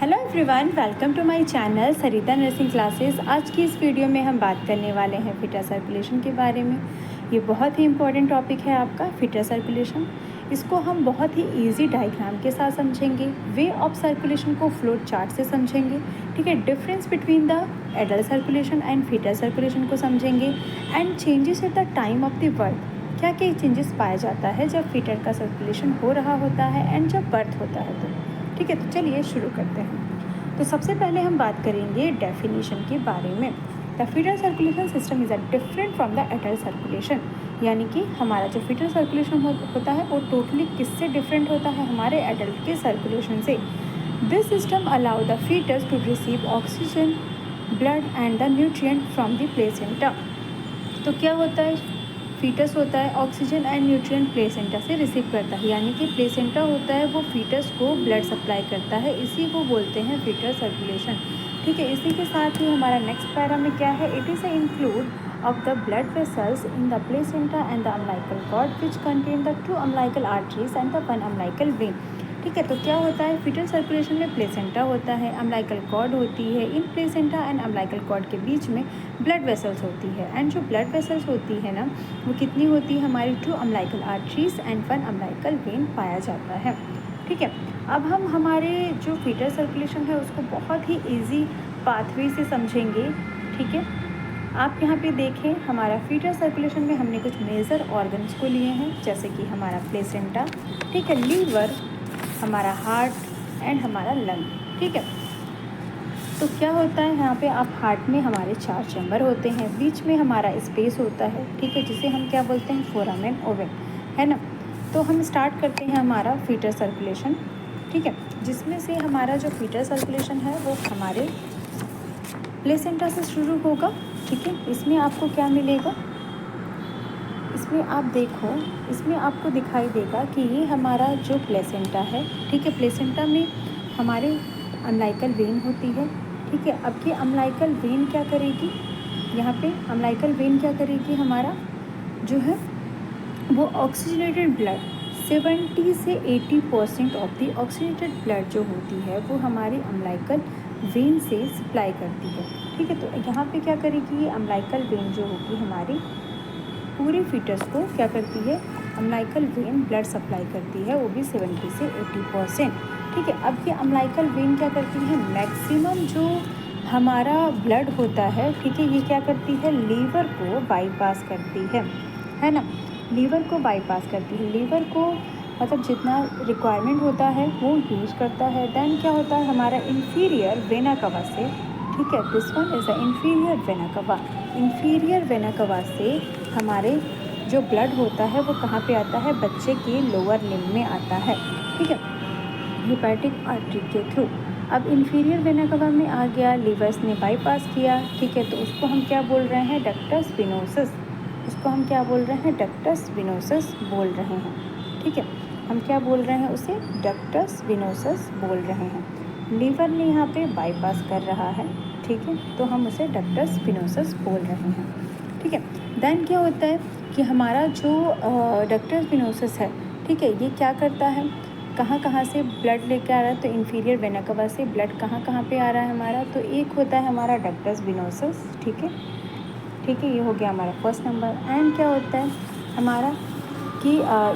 Hello everyone, welcome to my channel Sarita nursing classes. आज की इस वीडियो में हम बात करने वाले हैं फीटल सर्कुलेशन के बारे में। ये बहुत ही इम्पोर्टेंट टॉपिक है आपका फीटल सर्कुलेशन। इसको हम बहुत ही इजी डायग्राम के साथ समझेंगे, वे ऑफ सर्कुलेशन को फ्लो चार्ट से समझेंगे, ठीक है। Difference between the adult circulation and fetal circulation को समझेंगे and changes at the time of the birth. क्या क्या चेंजेस पाया जाता है जब फीटल का सर्कुलेशन हो रहा होता है एंड जब बर्थ होता है तो, ठीक है। तो चलिए शुरू करते हैं। तो सबसे पहले हम बात करेंगे डेफिनेशन के बारे में। The fetal circulation system is a different from the adult circulation, यानी कि हमारा जो फीटल सर्कुलेशन होता है वो टोटली किससे डिफरेंट होता है, हमारे एडल्ट के सर्कुलेशन से। This system allow the fetus to receive oxygen, blood and the nutrient from the placenta. तो क्या होता है, फीटस होता है ऑक्सीजन एंड न्यूट्रिएंट प्लेसेंटा से रिसीव करता है, यानी कि प्लेसेंटा होता है वो फीटस को ब्लड सप्लाई करता है, इसी को बोलते हैं फीटल सर्कुलेशन, ठीक है। इसी के साथ ही हमारा नेक्स्ट पैरा में क्या है, it is a include of the blood vessels in the placenta and the umbilical cord which contain the 2 umbilical arteries and the 1 umbilical vein, ठीक है। तो क्या होता है, फीटल सर्कुलेशन में प्लेसेंटा होता है, अम्बिलिकल कॉर्ड होती है, इन प्लेसेंटा एंड अम्बिलिकल कॉर्ड के बीच में ब्लड वेसल्स होती है, एंड जो ब्लड वेसल्स होती है ना वो कितनी होती है, हमारी 2 umbilical arteries and 1 umbilical when पाया जाता है, ठीक है। अब हम हमारे जो फीटल सर्कुलेशन है उसको बहुत ही ईजी पाथवे से समझेंगे, ठीक है। आप यहाँ पे देखें, हमारा फीटल सर्कुलेशन में हमने कुछ मेजर ऑर्गन्स को लिए हैं, जैसे कि हमारा प्लेसेंटा, ठीक है, लीवर, हमारा हार्ट एंड हमारा लंग, ठीक है। तो क्या होता है यहाँ पे, आप हार्ट में हमारे 4 चैम्बर होते हैं, बीच में हमारा स्पेस होता है, ठीक है, जिसे हम क्या बोलते हैं, फोरामेन ओवल, है ना। तो हम स्टार्ट करते हैं हमारा फीटल सर्कुलेशन, ठीक है, जिसमें से हमारा जो फीटल सर्कुलेशन है वो हमारे प्लेसेंटा से शुरू होगा, ठीक है। इसमें आपको क्या मिलेगा, इसमें आप देखो, इसमें आपको दिखाई देगा कि ये हमारा जो प्लेसेंटा है, ठीक है, प्लेसेंटा में हमारे अम्बिलिकल वेन होती है, ठीक है। अब ये अम्बिलिकल वेन क्या करेगी, यहाँ पे अम्बिलिकल वेन क्या करेगी, हमारा जो है वो ऑक्सीजनेटेड ब्लड 70 से 80% ऑफ दी ऑक्सीजनेटेड ब्लड जो होती है वो हमारी अम्बिलिकल वेन से सप्लाई करती है, ठीक है। तो यहाँ पे क्या करेगी, ये अम्बिलिकल वेन जो होगी हमारी पूरे फीटस को क्या करती है, अम्बिलिकल वेन ब्लड सप्लाई करती है, वो भी 70 से 80%, ठीक है। अब ये अम्बिलिकल वेन क्या करती है, मैक्सिमम जो हमारा ब्लड होता है, ठीक है, ये क्या करती है, लीवर को बाईपास करती है ना, लीवर को बाईपास करती है, लीवर को मतलब जितना रिक्वायरमेंट होता है वो यूज़ करता है। देन क्या होता है, हमारा इंफीरियर वेना कवा से, ठीक है, this one is the inferior vena कवा। इंफीरियर वेना कवा से हमारे जो ब्लड होता है वो कहाँ पे आता है, बच्चे के लोअर लिम्ब में आता है, ठीक है, हेपेटिक आर्टरी के थ्रू। अब इंफीरियर वेना कवा में आ गया, लीवर्स ने बाईपास किया, ठीक है, तो उसको हम क्या बोल रहे हैं, डक्टस वेनोसस, उसको हम क्या बोल रहे हैं, डक्टस वेनोसस बोल रहे हैं, ठीक है। हम क्या बोल रहे हैं, उसे डक्टस वेनोसस बोल रहे हैं। लीवर ने यहाँ पे बाईपास कर रहा है, ठीक है, तो हम उसे डक्टस वेनोसस बोल रहे हैं, ठीक है। देन क्या होता है कि हमारा जो डक्टस वेनोसस है, ठीक है, ये क्या करता है, कहाँ कहाँ से ब्लड लेके आ रहा है, तो इंफीरियर वेना कवा से ब्लड कहाँ कहाँ पे आ रहा है हमारा, तो एक होता है हमारा डक्टस वेनोसस, ठीक है, ठीक है, ये हो गया हमारा फर्स्ट नंबर। एंड क्या होता है हमारा कि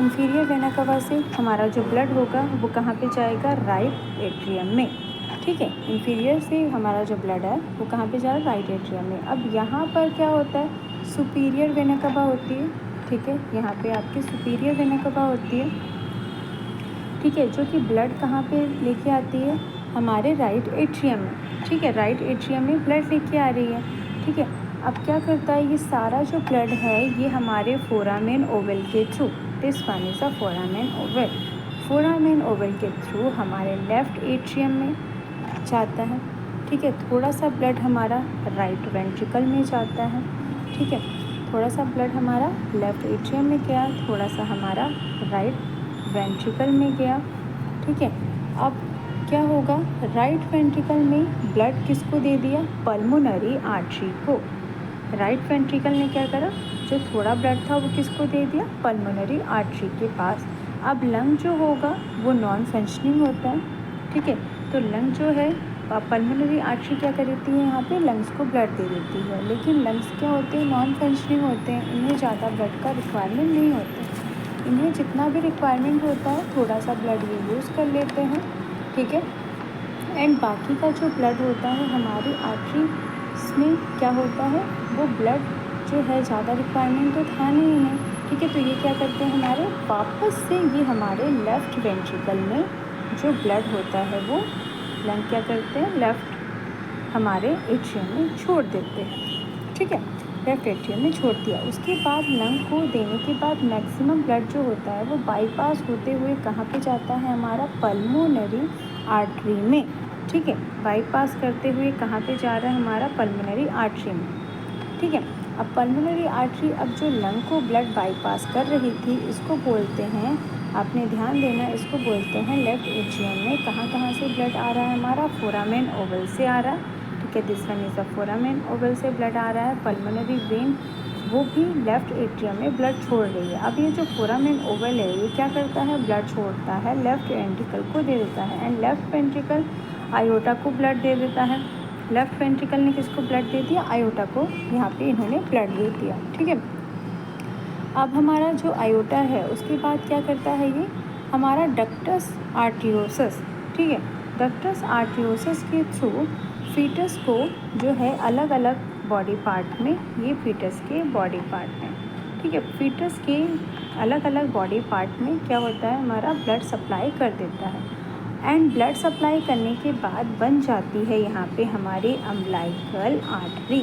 इंफीरियर वेना कवा से हमारा जो ब्लड होगा वो कहाँ पे जाएगा, राइट एट्रियम में, ठीक है। इंफीरियर से हमारा जो ब्लड है वो कहाँ पे जा रहा है, राइट एट्रियम में। अब यहाँ पर क्या होता है, सुपीरियर वेना कवा होती है, ठीक है, यहाँ पे आपकी सुपीरियर वेना कवा होती है, ठीक है, जो कि ब्लड कहाँ पे लेके आती है, हमारे राइट एट्रियम में, ठीक है, राइट एट्रियम में ब्लड लेके आ रही है, ठीक है। अब क्या करता है, ये सारा जो ब्लड है ये हमारे फोरामेन ओवल के through, this one is a foramen Oval, foramen Oval के थ्रू हमारे लेफ़्ट एट्रियम में जाता है, ठीक है। थोड़ा सा ब्लड हमारा राइट वेंट्रिकल में जाता है, ठीक है, थोड़ा सा ब्लड हमारा लेफ़्ट एट्रियम में गया, थोड़ा सा हमारा राइट वेंट्रिकल में गया, ठीक है। अब क्या होगा, राइट वेंट्रिकल में ब्लड किसको दे दिया, पल्मोनरी आर्टरी को, राइट वेंट्रिकल ने क्या करा, जो थोड़ा ब्लड था वो किसको दे दिया, पल्मोनरी आर्टरी के पास। अब लंग जो होगा वो नॉन फंक्शनिंग होता है, ठीक है, तो लंग जो है पल्मोनरी आर्टरी क्या करती है, यहाँ पे लंग्स को ब्लड दे देती है। लेकिन लंग्स क्या होते हैं, नॉन फंक्शनिंग होते हैं, इन्हें ज़्यादा ब्लड का रिक्वायरमेंट नहीं होता। इन्हें जितना भी रिक्वायरमेंट होता है थोड़ा सा ब्लड ये यूज़ कर लेते हैं, ठीक है। एंड बाकी का जो ब्लड होता है हमारी आर्टरीज में क्या होता है, वो ब्लड जो है ज़्यादा रिक्वायरमेंट तो था नहीं इन्हें, ठीक है। तो ये क्या करते हैं, हमारे वापस से ये हमारे लेफ़्ट वेंट्रिकल में जो ब्लड होता है वो लंग क्या करते हैं, लेफ़्ट हमारे एट्रियम में छोड़ देते हैं, ठीक है। लेफ़्ट एट्रियम में छोड़ दिया, उसके बाद लंग को देने के बाद मैक्सिमम ब्लड जो होता है वो बाईपास होते हुए कहाँ पे जाता है, हमारा पल्मोनरी आर्टरी में, ठीक है। बाईपास करते हुए कहाँ पे जा रहा है, हमारा पल्मोनरी आर्टरी में, ठीक है। अब पल्मोनरी आर्टरी अब जो लंग को ब्लड बाईपास कर रही थी इसको बोलते हैं, आपने ध्यान देना, इसको बोलते हैं लेफ़्ट एट्रियम में कहाँ से ब्लड आ रहा है, हमारा फोरामेन ओवल से आ रहा है, ठीक है। This one is the foramen Oval से ब्लड आ रहा है। पल्मोनरी वेन वो भी लेफ़्ट एट्रियम में ब्लड छोड़ रही है। अब ये जो फोरामेन ओवल है ये क्या करता है, ब्लड छोड़ता है, लेफ़्ट वेंट्रिकल को दे देता है, एंड लेफ़्ट वेंट्रिकल आयोटा को ब्लड दे देता है। लेफ़्ट वेंट्रिकल ने किसको ब्लड दे दिया, आयोटा को, यहाँ पे इन्होंने ब्लड दे दिया, ठीक है। अब हमारा जो आयोटा है उसके बाद क्या करता है, ये हमारा डक्टस आर्टियोसस, ठीक है। डक्टस आर्टियोसस के थ्रू फीटस को जो है अलग अलग बॉडी पार्ट में, ये फीटस के बॉडी पार्ट में, ठीक है, फीटस के अलग अलग बॉडी पार्ट में क्या होता है, हमारा ब्लड सप्लाई कर देता है। एंड ब्लड सप्लाई करने के बाद बन जाती है यहाँ पे हमारी अम्बिलिकल आर्टरी,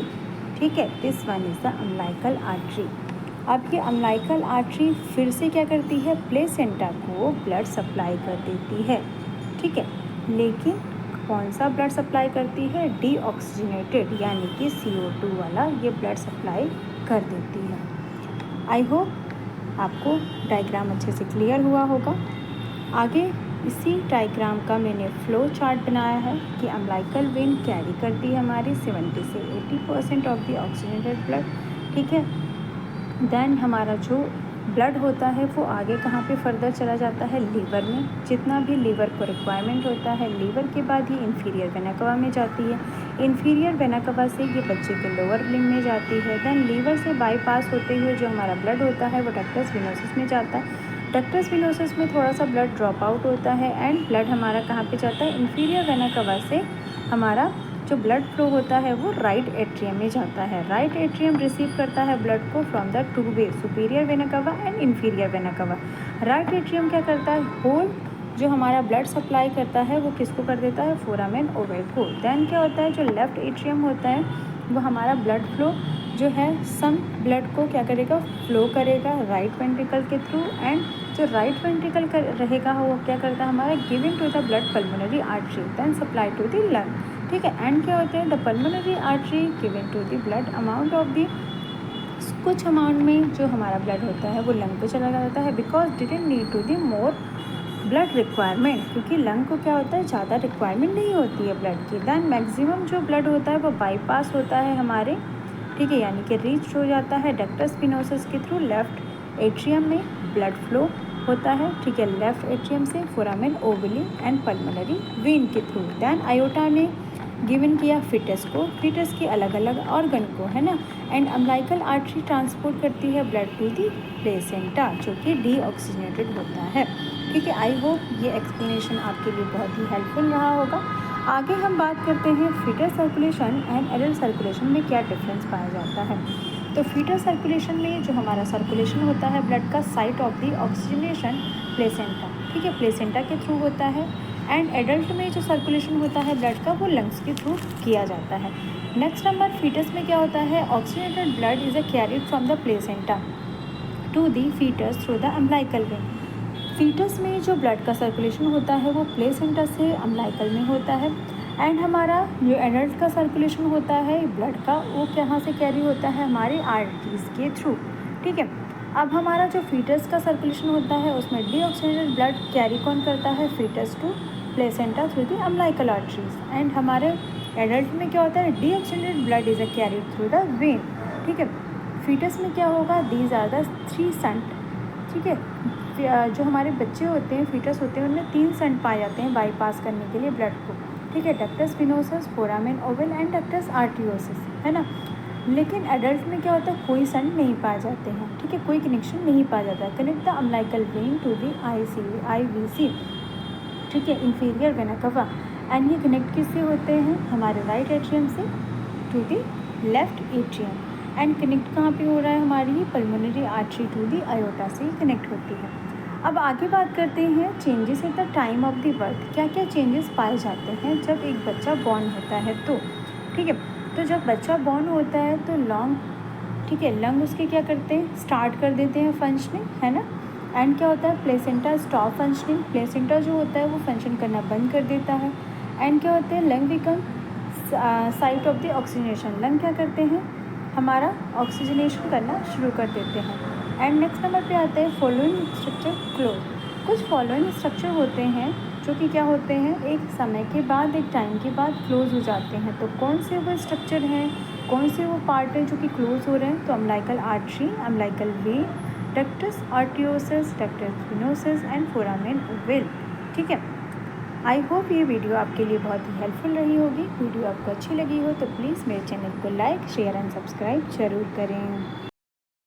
ठीक है। This one is the umbilical artery. अब ये अम्बिलिकल आर्टरी फिर से क्या करती है, प्लेसेंटा को ब्लड सप्लाई कर देती है, ठीक है। लेकिन कौन सा ब्लड सप्लाई करती है, डीऑक्सीजनेटेड यानी कि CO2 वाला ये ब्लड सप्लाई कर देती है। आई होप आपको डायग्राम अच्छे से क्लियर हुआ होगा। आगे इसी डायग्राम का मैंने फ्लो चार्ट बनाया है कि अम्बिलिकल वेन कैरी करती है हमारी 70 से 80% ऑफ द ऑक्सीजनेटेड ब्लड, ठीक है। देन हमारा जो ब्लड होता है वो आगे कहाँ पे फर्दर चला जाता है, लीवर में, जितना भी लीवर को रिक्वायरमेंट होता है। लीवर के बाद ये इन्फीरियर वेना कवा में जाती है, इन्फीरियर वेना कवा से ये बच्चे के लोअर लिम्ब में जाती है। देन लीवर से बाईपास होते हुए जो हमारा ब्लड होता है वो डक्टस वेनोसस में जाता है। डक्टस वेनोसस में थोड़ा सा ब्लड ड्रॉप आउट होता है एंड ब्लड हमारा कहाँ पे जाता है, इन्फीरियर वेना कवा से हमारा जो ब्लड फ्लो होता है वो राइट एट्रियम में जाता है। राइट एट्रियम रिसीव करता है ब्लड को from the two way, superior vena cava and inferior vena कवा। राइट एट्रियम क्या करता है, होल जो हमारा ब्लड सप्लाई करता है वो किसको कर देता है, फोरामेन ओवल को। देन क्या होता है, जो लेफ़्ट एट्रियम होता है वो हमारा ब्लड फ्लो जो है सम ब्लड को क्या करेगा, फ्लो करेगा राइट वेंट्रिकल के थ्रू, एंड जो राइट वेंट्रिकल रहेगा वो क्या करता है, हमारा giving to the blood pulmonary artery then supply to the lung, ठीक है। एंड क्या होते हैं, the pulmonary artery giving to the blood amount of the, कुछ अमाउंट में जो हमारा ब्लड होता है वो लंग को चला जाता है, because didn't need to the more blood requirement, क्योंकि लंग को क्या होता है, ज़्यादा रिक्वायरमेंट नहीं होती है ब्लड की। दैन मैक्सिमम जो ब्लड होता है वो बाईपास होता है हमारे, ठीक है, यानी कि रीच हो जाता है डक्टस वेनोसस के थ्रू लेफ़्ट एट्रियम में ब्लड फ्लो होता है, ठीक है, लेफ़्ट एट्रियम से फोरामेन ओवली एंड पल्मोनरी वेन के थ्रू। दैन आयोटा ने गिवन किया फिटस को, फिटस के अलग अलग ऑर्गन को, है ना। एंड अम्बिलिकल आर्टरी ट्रांसपोर्ट करती है ब्लड टू दी प्लेसेंटा जो कि डीऑक्सीजनेटेड होता है, ठीक है। आई होप ये एक्सप्लेनेशन आपके लिए बहुत ही हेल्पफुल रहा होगा। आगे हम बात करते हैं fetus circulation and adult circulation में क्या डिफरेंस पाया जाता है। तो फीटस सर्कुलेशन में जो हमारा सर्कुलेशन होता है ब्लड का, site of the oxygenation placenta, ठीक है, प्लेसेंटा के थ्रू होता है। एंड एडल्ट में जो सर्कुलेशन होता है ब्लड का वो लंग्स के थ्रू किया जाता है। नेक्स्ट नंबर, फीटस में क्या होता है, oxygenated blood is a carried from the placenta to the fetus through the umbilical vein. Fetus में जो ब्लड का सर्कुलेशन होता है वो प्लेसेंटा से अम्बिलिकल में होता है। एंड हमारा जो एडल्ट का सर्कुलेशन होता है ब्लड का वो कहाँ से कैरी होता है, हमारे आर्टरीज़ के थ्रू, ठीक है। अब हमारा जो फीटस का सर्कुलेशन होता है उसमें डीऑक्सीजनेटेड ब्लड कैरी कौन करता है, fetus to placenta through the umbilical arteries. And हमारे एडल्ट में क्या होता है, deoxygenated blood is a carried through the vein, ठीक है। फीटस में क्या होगा, दीज आर द 3 शंट, ठीक है, जो हमारे बच्चे होते हैं, फीटस होते हैं, उनमें 3 संट पाए जाते हैं बाईपास करने के लिए ब्लड को, ठीक है, ductus venosus, foramen Oval and ductus arteriosus, है ना। लेकिन एडल्ट में क्या होता है, कोई संट नहीं पाए जाते हैं, ठीक है, कोई कनेक्शन नहीं पाया जाता है। Connect the umbilical vein to the IVC, ठीक है, इंफीरियर वेना कवा, एंड ये कनेक्ट किससे होते हैं, हमारे राइट एट्रियम से to the left atrium. And connect कहाँ पे हो रहा है, हमारी pulmonary artery to the aorta से कनेक्ट होती है। अब आगे बात करते हैं changes at the time of the birth. क्या क्या चेंजेस पाए जाते हैं जब एक बच्चा बॉर्न होता है, तो ठीक है, तो जब बच्चा बॉर्न होता है तो लंग, ठीक है, लंग उसके क्या करते हैं, स्टार्ट कर देते हैं फंक्शनिंग, है ना। एंड क्या होता है, प्लेसेंटा स्टॉप फंक्शनिंग, प्लेसेंटा जो होता है वो फंक्शन करना बंद कर देता है। एंड क्या होते हैं, lung become site of the oxygenation, lung क्या करते हैं, हमारा ऑक्सीजनेशन करना शुरू कर देते हैं। एंड नेक्स्ट नंबर पे आता है फॉलोइंग स्ट्रक्चर क्लोज। कुछ फॉलोइंग स्ट्रक्चर होते हैं जो कि क्या होते हैं, एक समय के बाद, एक टाइम के बाद क्लोज हो जाते हैं। तो कौन से वो स्ट्रक्चर हैं, कौन से वो पार्ट हैं जो कि क्लोज हो रहे हैं, तो umbilical artery, umbilical when, ductus arteriosus, ductus venosus and foramen Oval, ठीक है। आई होप ये वीडियो आपके लिए बहुत ही हेल्पफुल रही होगी। वीडियो आपको अच्छी लगी हो तो प्लीज़ मेरे चैनल को लाइक, शेयर एंड सब्सक्राइब ज़रूर करें।